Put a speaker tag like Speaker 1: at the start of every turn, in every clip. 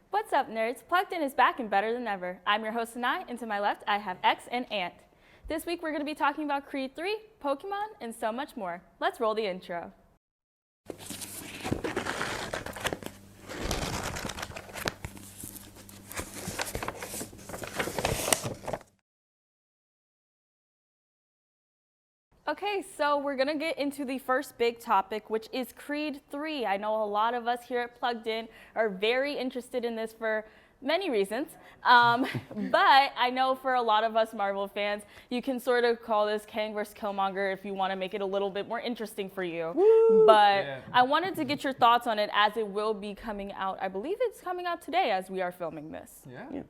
Speaker 1: What's up, nerds? Plugged In is back and better than ever. I'm your host, Sanai, and to my left, I have X and Ant. This week, we're going to be talking about Creed 3, Pokemon, and so much more. Let's roll the intro. Okay, so we're gonna get into the first big topic, which is Creed 3. I know a lot of us here at Plugged In are very interested in this for many reasons, but I know for a lot of us Marvel fans, you can sort of call this Kang vs. Killmonger if you want to make it a little bit more interesting for you. Woo! But yeah. I wanted to get your thoughts on it as it will be coming out. I believe it's coming out today as we are filming this.
Speaker 2: Yeah.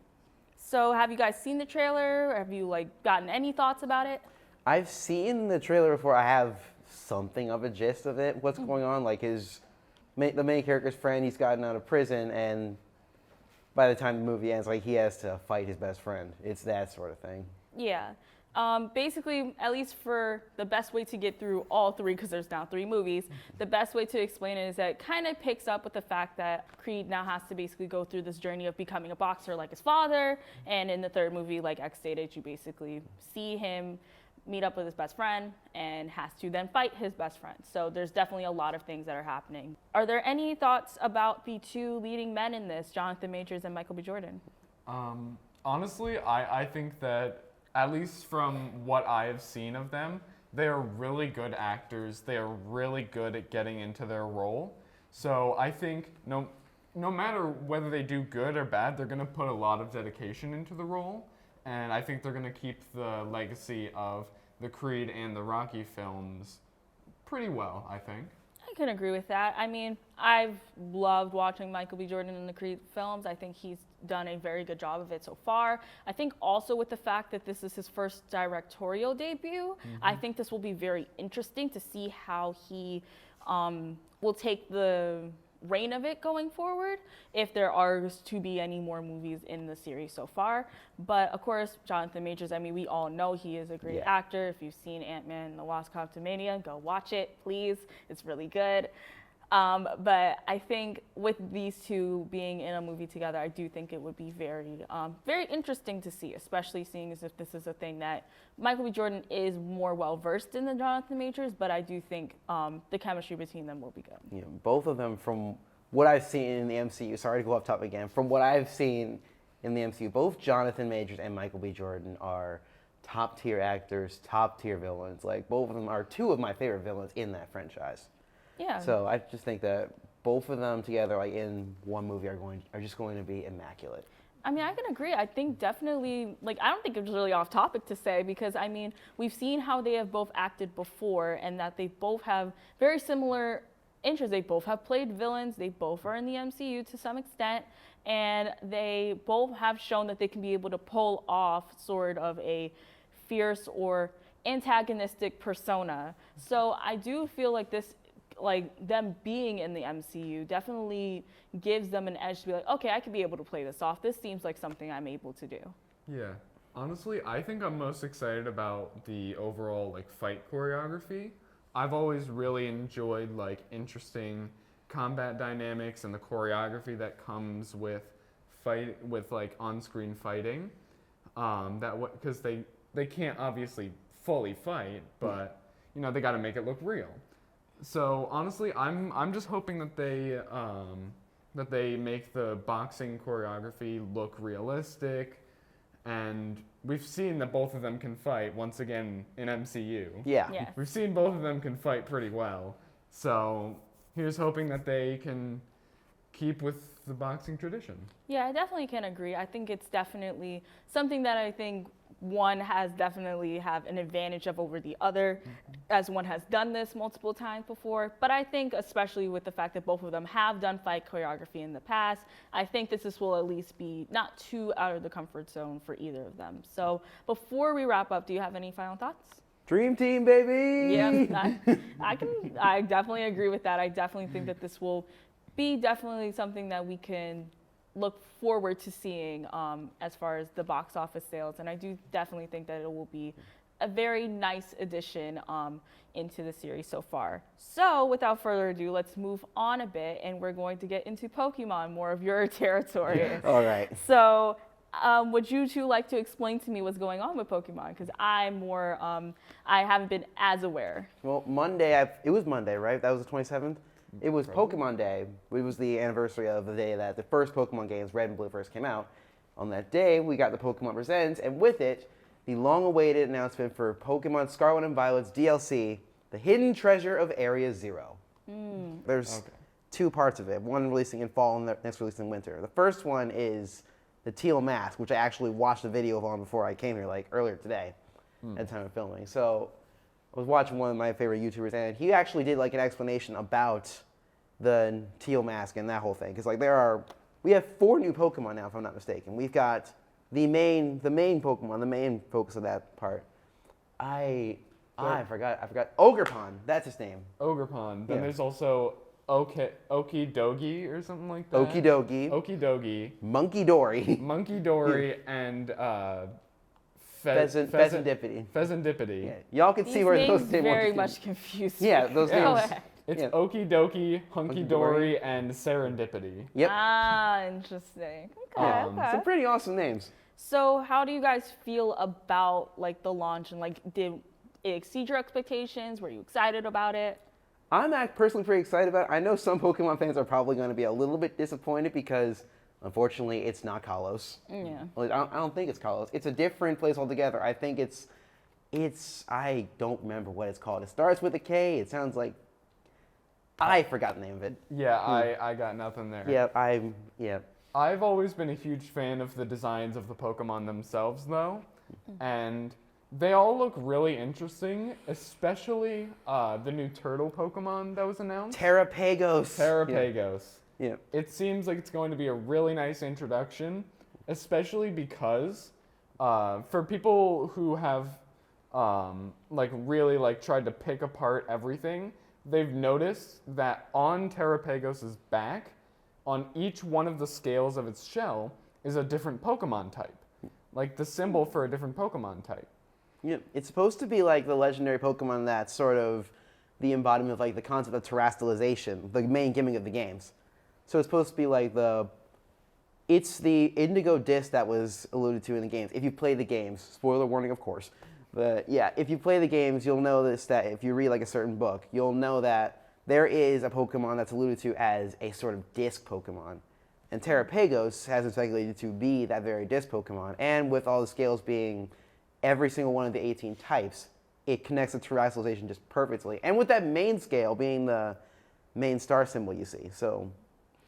Speaker 1: So have you guys seen the trailer? Have you gotten any thoughts about it?
Speaker 3: I've seen the trailer before. I have something of a gist of it. What's going on? Like the main character's friend, he's gotten out of prison, and by the time the movie ends, he has to fight his best friend. It's that sort of thing.
Speaker 1: Yeah. Basically, at least for the best way to get through all three, because there's now 3 movies, the best way to explain it is that it kind of picks up with the fact that Creed now has to basically go through this journey of becoming a boxer like his father, and in the 3rd movie, like X stated, you basically see him meet up with his best friend and has to then fight his best friend. So there's definitely a lot of things that are happening. Are there any thoughts about the 2 leading men in this, Jonathan Majors and Michael B. Jordan?
Speaker 2: Honestly, I think that, at least from what I have seen of them, they are really good actors. They are really good at getting into their role. So I think no matter whether they do good or bad, they're going to put a lot of dedication into the role. And I think they're going to keep the legacy of the Creed and the Rocky films pretty well, I think.
Speaker 1: I can agree with that. I mean, I've loved watching Michael B. Jordan in the Creed films. I think he's done a very good job of it so far. I think also with the fact that this is his first directorial debut, I think this will be very interesting to see how he will take the reign of it going forward, if there are to be any more movies in the series so far. But of course, Jonathan Majors, I mean, we all know he is a great actor. If you've seen Ant-Man and the Wasp: Quantumania, go watch it, please. It's really good. But I think with these 2 being in a movie together, I do think it would be very, very interesting to see, especially seeing as if this is a thing that Michael B. Jordan is more well-versed in than Jonathan Majors, but I do think the chemistry between them will be good.
Speaker 3: Yeah, both of them, from what I've seen in the MCU, sorry to go off topic again, from what I've seen in the MCU, both Jonathan Majors and Michael B. Jordan are top-tier actors, top-tier villains. Both of them are 2 of my favorite villains in that franchise.
Speaker 1: Yeah.
Speaker 3: So I just think that both of them together, in one movie, are just going to be immaculate.
Speaker 1: I mean, I can agree. I think definitely, I don't think it's really off topic to say, because I mean, we've seen how they have both acted before, and that they both have very similar interests. They both have played villains. They both are in the MCU to some extent, and they both have shown that they can be able to pull off sort of a fierce or antagonistic persona. So I do feel like this, them being in the MCU definitely gives them an edge to be like, okay, I could be able to play this off. This seems like something I'm able to do.
Speaker 2: Yeah. Honestly, I think I'm most excited about the overall fight choreography. I've always really enjoyed interesting combat dynamics and the choreography that comes with on-screen fighting. Because they can't obviously fully fight, but they got to make it look real. So honestly, I'm just hoping that they make the boxing choreography look realistic, and we've seen that both of them can fight once again in MCU.
Speaker 3: Yeah.
Speaker 1: Yes.
Speaker 2: We've seen both of them can fight pretty well. So here's hoping that they can keep with the boxing tradition.
Speaker 1: Yeah, I definitely can agree. I think it's definitely something that I think one has definitely have an advantage of over the other, as one has done this multiple times before. But I think especially with the fact that both of them have done fight choreography in the past, I think this will at least be not too out of the comfort zone for either of them. So before we wrap up, do you have any final thoughts?
Speaker 3: Dream team, baby!
Speaker 1: Yeah, I definitely agree with that. I definitely think that this will be definitely something that we can look forward to seeing as far as the box office sales. And I do definitely think that it will be a very nice addition into the series so far. So without further ado, let's move on a bit, and we're going to get into Pokemon, more of your territory.
Speaker 3: All right.
Speaker 1: So would you two like to explain to me what's going on with Pokemon? Because I'm more, I haven't been as aware.
Speaker 3: Well, it was Monday, right? That was the 27th? It was Pokemon Day. It was the anniversary of the day that the first Pokemon games, Red and Blue, first came out. On that day, we got the Pokemon Presents, and with it, the long-awaited announcement for Pokemon Scarlet and Violet's DLC, The Hidden Treasure of Area Zero. There's two parts of it, one releasing in fall and the next releasing in winter. The first one is the teal mask, which I actually watched the video on before I came here, like earlier today at the time of filming. So I was watching one of my favorite YouTubers, and he actually did like an explanation about the teal mask and that whole thing. Because like we have 4 new Pokemon now, if I'm not mistaken. We've got the main Pokemon, the main focus of that part. I forgot. Ogerpon, that's his name.
Speaker 2: Ogerpon. Then
Speaker 3: Yeah.
Speaker 2: there's also Okidogi or something like that.
Speaker 3: Okidogi. Monkey Dory.
Speaker 2: Monkey Dory, and
Speaker 3: Pheasantipity.
Speaker 2: Pheasantipity.
Speaker 3: Yeah. Y'all can
Speaker 1: These
Speaker 3: see where
Speaker 1: names
Speaker 3: those names
Speaker 1: very much confuse me.
Speaker 3: Yeah, those
Speaker 1: Go
Speaker 3: names.
Speaker 1: ahead.
Speaker 2: It's
Speaker 3: Yeah.
Speaker 2: Okidoki, Hunky
Speaker 3: Hunky
Speaker 2: Dory,
Speaker 3: Dory.
Speaker 2: and Serendipity.
Speaker 3: Yep.
Speaker 1: Ah, interesting. Okay, okay.
Speaker 3: Some pretty awesome names.
Speaker 1: So how do you guys feel about like the launch, and like did it exceed your expectations? Were you excited about it?
Speaker 3: I'm personally pretty excited about it. I know some Pokemon fans are probably going to be a little bit disappointed because, unfortunately, it's not Kalos.
Speaker 1: Yeah.
Speaker 3: Well, I don't think it's Kalos. It's a different place altogether. I think I don't remember what it's called. It starts with a K. It sounds like, I forgot the name of it.
Speaker 2: Yeah, I got nothing there.
Speaker 3: Yeah.
Speaker 2: I've always been a huge fan of the designs of the Pokemon themselves, though, and they all look really interesting, especially the new turtle Pokemon that was announced.
Speaker 3: Terrapagos.
Speaker 2: Terrapagos.
Speaker 3: Yeah.
Speaker 2: It seems like it's going to be a really nice introduction, especially because for people who have really tried to pick apart everything, they've noticed that on Terrapagos' back, on each one of the scales of its shell, is a different Pokemon type. Like the symbol for a different Pokemon type.
Speaker 3: Yeah. It's supposed to be like the legendary Pokemon that's sort of the embodiment of like the concept of terrestrialization, the main gimmick of the games. So it's supposed to be like it's the indigo disc that was alluded to in the games. If you play the games, spoiler warning, of course. But yeah, if you play the games, you'll notice that if you read like a certain book, you'll know that there is a Pokemon that's alluded to as a sort of disc Pokemon. And Terrapagos has been speculated to be that very disc Pokemon. And with all the scales being every single one of the 18 types, it connects the terrestrialization just perfectly. And with that main scale being the main star symbol you see. So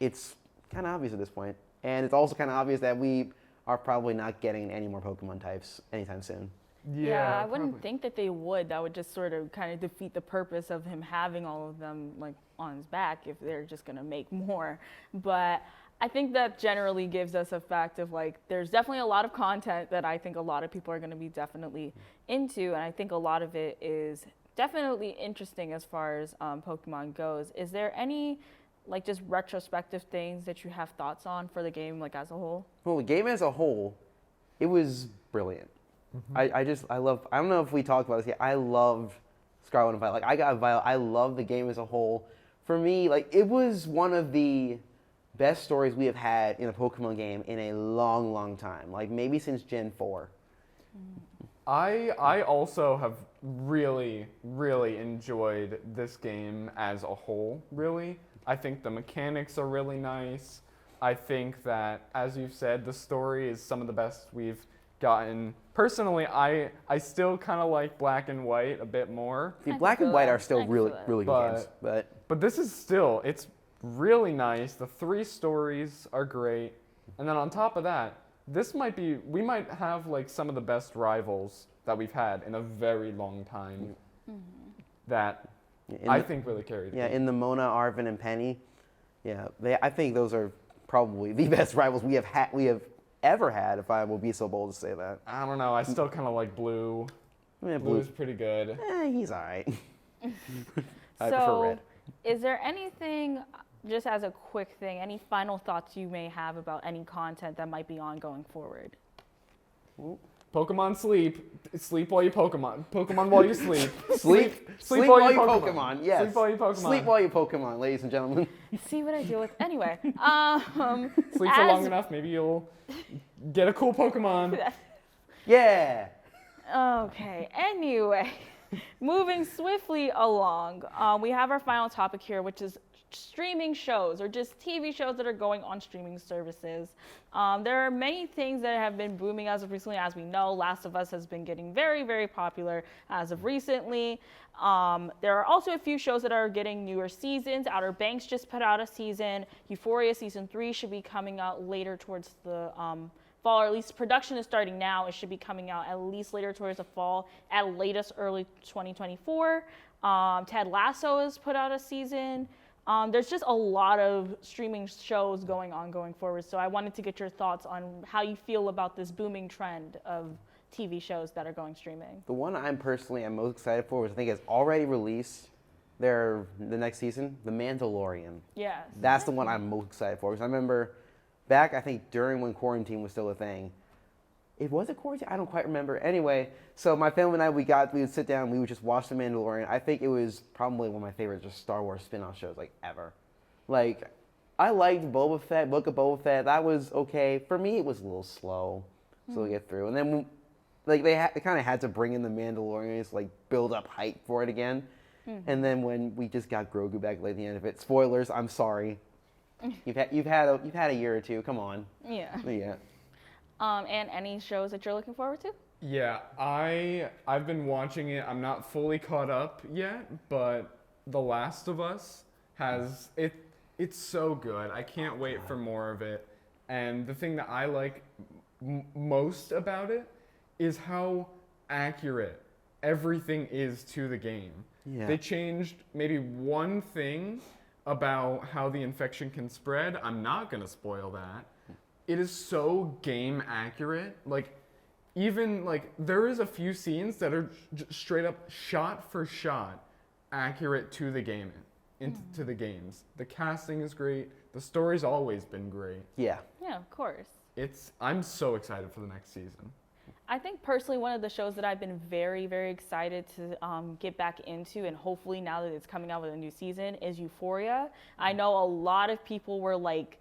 Speaker 3: it's kind of obvious at this point. And it's also kind of obvious that we are probably not getting any more Pokemon types anytime soon.
Speaker 1: Yeah, I wouldn't think that they would. That would just sort of kind of defeat the purpose of him having all of them like on his back if they're just gonna make more. But I think that generally gives us a fact of like there's definitely a lot of content that I think a lot of people are gonna be definitely into, and I think a lot of it is definitely interesting as far as Pokemon goes. Is there any like just retrospective things that you have thoughts on for the game like as a whole?
Speaker 3: Well, the game as a whole, it was brilliant. I don't know if we talked about this yet. I love Scarlet and Violet. Like, I got Violet. I love the game as a whole. For me, like, it was one of the best stories we have had in a Pokemon game in a long, long time. Like, maybe since Gen 4.
Speaker 2: I also have really, really enjoyed this game as a whole, really. I think the mechanics are really nice. I think that, as you've said, the story is some of the best we've gotten. Personally, I still kind of like Black and White a bit more.
Speaker 3: See,
Speaker 1: I
Speaker 3: Black
Speaker 1: feel
Speaker 3: and White
Speaker 1: that.
Speaker 3: are still
Speaker 1: I
Speaker 3: really,
Speaker 1: feel that.
Speaker 3: really good games.
Speaker 2: But this is still, it's really nice. The 3 stories are great. And then on top of that, we might have like some of the best rivals that we've had in a very long time that I think really carried.
Speaker 3: Yeah, in the Mona, Arvin, and Penny. Yeah, I think those are probably the best rivals we have ever had, if I will be so bold to say that.
Speaker 2: I don't know. I still kind of like Blue.
Speaker 3: Yeah,
Speaker 2: Blue's pretty good.
Speaker 3: He's all right. I prefer
Speaker 1: So,
Speaker 3: Red.
Speaker 1: is there anything, just as a quick thing, any final thoughts you may have about any content that might be on going forward?
Speaker 2: Pokemon sleep. Sleep while you Pokemon. Pokemon while you sleep.
Speaker 3: Sleep while you Pokemon. Yes.
Speaker 2: Sleep while you Pokemon.
Speaker 3: Sleep while you Pokemon, ladies and gentlemen.
Speaker 1: See what I deal with. Anyway,
Speaker 2: Sleep for long enough, maybe you'll get a cool Pokemon.
Speaker 3: Yeah.
Speaker 1: Okay, anyway, moving swiftly along, we have our final topic here, which is streaming shows or just TV shows that are going on streaming services. There are many things that have been booming as of recently. As we know, Last of Us has been getting very, very popular as of recently. There are also a few shows that are getting newer seasons. Outer Banks just put out a season. Euphoria Season 3 should be coming out later towards the fall, or at least production is starting now. It should be coming out at least later towards the fall, at latest early 2024. Ted Lasso has put out a season. There's just a lot of streaming shows going on going forward. So I wanted to get your thoughts on how you feel about this booming trend of TV shows that are going streaming.
Speaker 3: The one I'm most excited for, which I think has already released the next season, The Mandalorian.
Speaker 1: Yes.
Speaker 3: That's the one I'm most excited for. Because I remember back, I think, during when quarantine was still a thing. It was a quarantine? I don't quite remember. Anyway, so my family and I, we would sit down, we would just watch The Mandalorian. I think it was probably one of my favorite just Star Wars spin-off shows, like, ever. Like, I liked Boba Fett, Book of Boba Fett. That was okay. For me, it was a little slow to get through. And then, like, they kind of had to bring in The Mandalorian to, like, build up hype for it again. And then when we just got Grogu back at the end of it, spoilers, I'm sorry. You've had a year or two. Come on.
Speaker 1: Yeah.
Speaker 3: Yeah.
Speaker 1: And any shows that you're looking forward to?
Speaker 2: Yeah, I've been watching it. I'm not fully caught up yet, but The Last of Us has it. It's so good. I can't wait for more of it. And the thing that I like most about it is how accurate everything is to the game.
Speaker 3: Yeah.
Speaker 2: They changed maybe one thing about how the infection can spread. I'm not gonna spoil that. It is so game accurate. Like, even like there is a few scenes that are straight up shot for shot accurate to the game, to the games. The casting is great. The story's always been great.
Speaker 3: Yeah.
Speaker 1: Yeah, of course.
Speaker 2: I'm so excited for the next season.
Speaker 1: I think personally one of the shows that I've been very, very excited to get back into, and hopefully now that it's coming out with a new season, is Euphoria. I know a lot of people were like,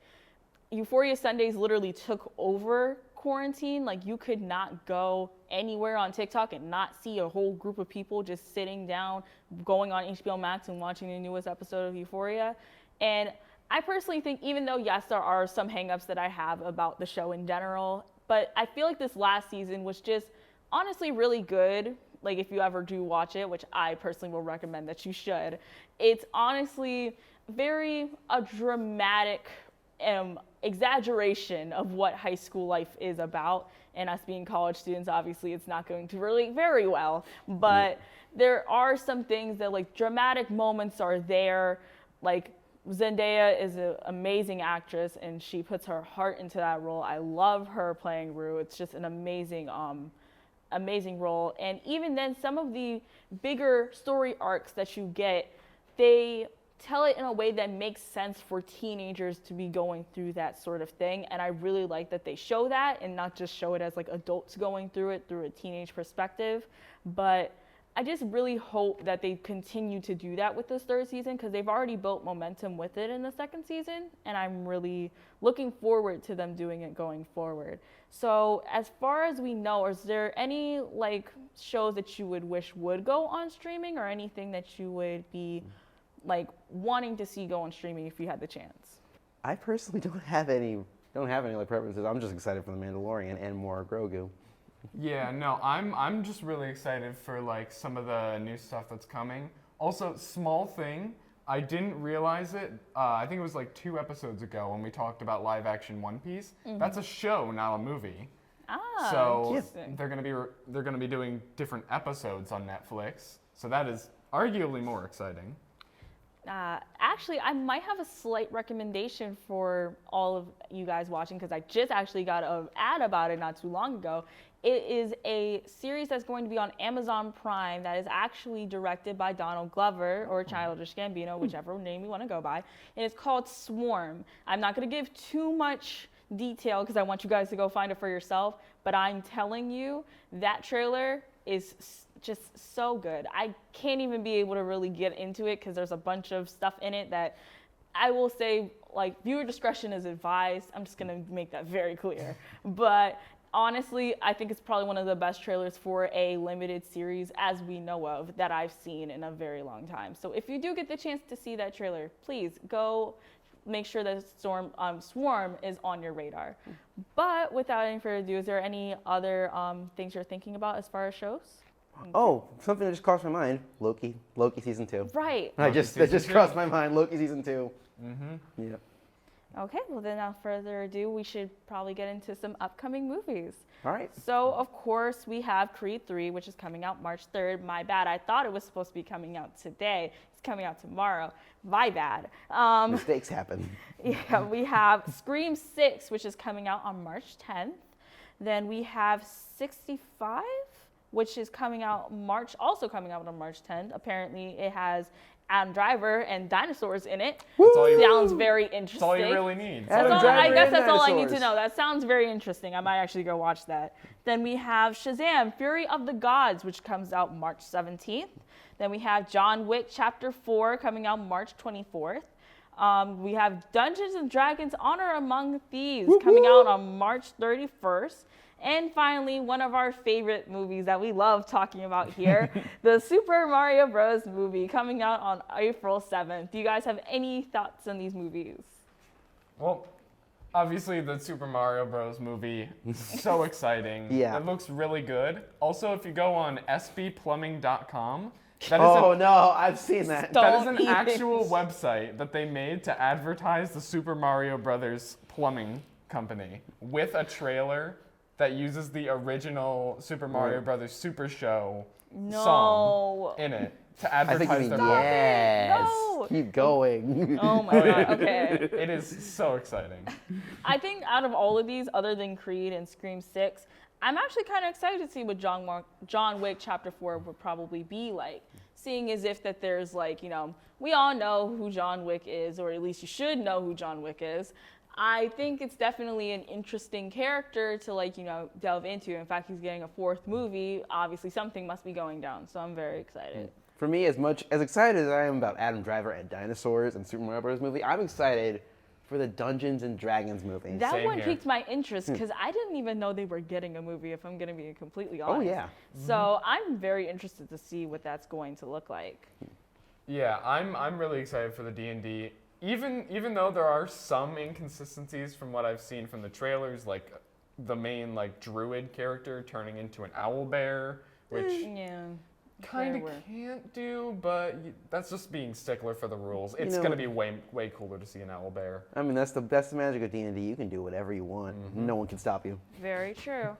Speaker 1: Euphoria Sundays literally took over quarantine. Like, you could not go anywhere on TikTok and not see a whole group of people just sitting down, going on HBO Max and watching the newest episode of Euphoria. And I personally think, even though, yes, there are some hangups that I have about the show in general, but I feel like this last season was just honestly really good. Like, if you ever do watch it, which I personally will recommend that you should, it's honestly very a dramatic exaggeration of what high school life is about. And us being college students, obviously it's not going to relate very well, but there are some things that, like, dramatic moments are there. Like, Zendaya is an amazing actress and she puts her heart into that role. I love her playing Rue. It's just an amazing role. And even then, some of the bigger story arcs that you get, they tell it in a way that makes sense for teenagers to be going through that sort of thing. And I really like that they show that and not just show it as like adults going through it through a teenage perspective. But I just really hope that they continue to do that with this third season, because they've already built momentum with it in the second season. And I'm really looking forward to them doing it going forward. So as far as we know, is there any like shows that you would wish would go on streaming, or anything that you would be like wanting to see go on streaming if you had the chance?
Speaker 3: I personally don't have any like preferences. I'm just excited for The Mandalorian and more Grogu.
Speaker 2: Yeah, no, I'm just really excited for like some of the new stuff that's coming. Also, small thing, I didn't realize it. I think it was like 2 episodes ago when we talked about live action One Piece. Mm-hmm. That's a show, not a movie.
Speaker 1: Ah,
Speaker 2: so
Speaker 1: interesting.
Speaker 2: they're gonna be doing different episodes on Netflix. So that is arguably more exciting.
Speaker 1: Actually, I might have a slight recommendation for all of you guys watching, because I just actually got an ad about it not too long ago. It is a series that's going to be on Amazon Prime that is actually directed by Donald Glover, or Childish Gambino, whichever name you want to go by. And it's called Swarm. I'm not going to give too much detail because I want you guys to go find it for yourself, but I'm telling you, that trailer is just so good. I can't even be able to really get into it because there's a bunch of stuff in it that I will say, like, viewer discretion is advised. I'm just going to make that very clear. But honestly, I think it's probably one of the best trailers for a limited series as we know of that I've seen in a very long time. So if you do get the chance to see that trailer, please go make sure that Swarm is on your radar. But without any further ado, is there any other things you're thinking about as far as shows?
Speaker 3: Oh, something that just crossed my mind. Loki season 2.
Speaker 1: Right.
Speaker 3: That just crossed my mind. Loki season 2.
Speaker 2: Mm-hmm.
Speaker 3: Yeah.
Speaker 1: Okay, well then without further ado, we should probably get into some upcoming movies.
Speaker 3: All right.
Speaker 1: So, of course, we have Creed 3, which is coming out March 3rd. My bad. I thought it was supposed to be coming out today. It's coming out tomorrow. My bad.
Speaker 3: Mistakes happen.
Speaker 1: Yeah, we have Scream 6, which is coming out on March 10th. Then we have 65, which is coming out also coming out on March 10th. Apparently, it has Adam Driver and dinosaurs in it. Sounds very interesting.
Speaker 2: That's all you really need.
Speaker 1: I guess that's all I need to know. That sounds very interesting. I might actually go watch that. Then we have Shazam! Fury of the Gods, which comes out March 17th. Then we have John Wick Chapter 4 coming out March 24th. We have Dungeons and Dragons Honor Among Thieves coming out on March 31st. And finally, one of our favorite movies that we love talking about here, the Super Mario Bros. Movie coming out on April 7th. Do you guys have any thoughts on these movies?
Speaker 2: Well, obviously the Super Mario Bros. Movie, so exciting.
Speaker 3: Yeah.
Speaker 2: It looks really good. Also, if you go on sbplumbing.com,
Speaker 3: No, I've seen that.
Speaker 2: That is an actual website that they made to advertise the Super Mario Brothers plumbing company with a trailer that uses the original Super Mario Brothers Super Show song in it to
Speaker 3: I think you
Speaker 2: advertise
Speaker 3: mean
Speaker 2: their product.
Speaker 3: yes.
Speaker 1: No.
Speaker 3: Keep going.
Speaker 1: Oh my god, okay.
Speaker 2: It is so exciting.
Speaker 1: I think out of all of these, other than Creed and Scream 6, I'm actually kind of excited to see what John Wick Chapter 4 would probably be like. Seeing as if that there's like, we all know who John Wick is, or at least you should know who John Wick is. I think it's definitely an interesting character to delve into. In fact, he's getting a 4th movie. Obviously, something must be going down, so I'm very excited.
Speaker 3: For me, as excited as I am about Adam Driver and dinosaurs and Super Mario Bros. Movie, I'm excited for the Dungeons and Dragons movie.
Speaker 1: That
Speaker 2: Same
Speaker 1: one
Speaker 2: here.
Speaker 1: piqued my interest because I didn't even know they were getting a movie, if I'm going to be completely honest.
Speaker 3: Oh, yeah.
Speaker 1: So I'm very interested to see what that's going to look like.
Speaker 2: Yeah, I'm really excited for the D&D. Even though there are some inconsistencies from what I've seen from the trailers, like the main druid character turning into an owl bear, which kind of can't do, but that's just being stickler for the rules. It's going to be way cooler to see an owl bear.
Speaker 3: I mean, that's the magic of D&D. You can do whatever you want. No one can stop you.
Speaker 1: Very true.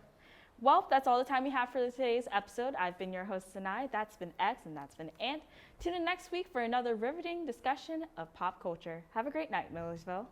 Speaker 1: Well, that's all the time we have for today's episode. I've been your host, Sanai. That's been X, and that's been Ant. Tune in next week for another riveting discussion of pop culture. Have a great night, Millersville.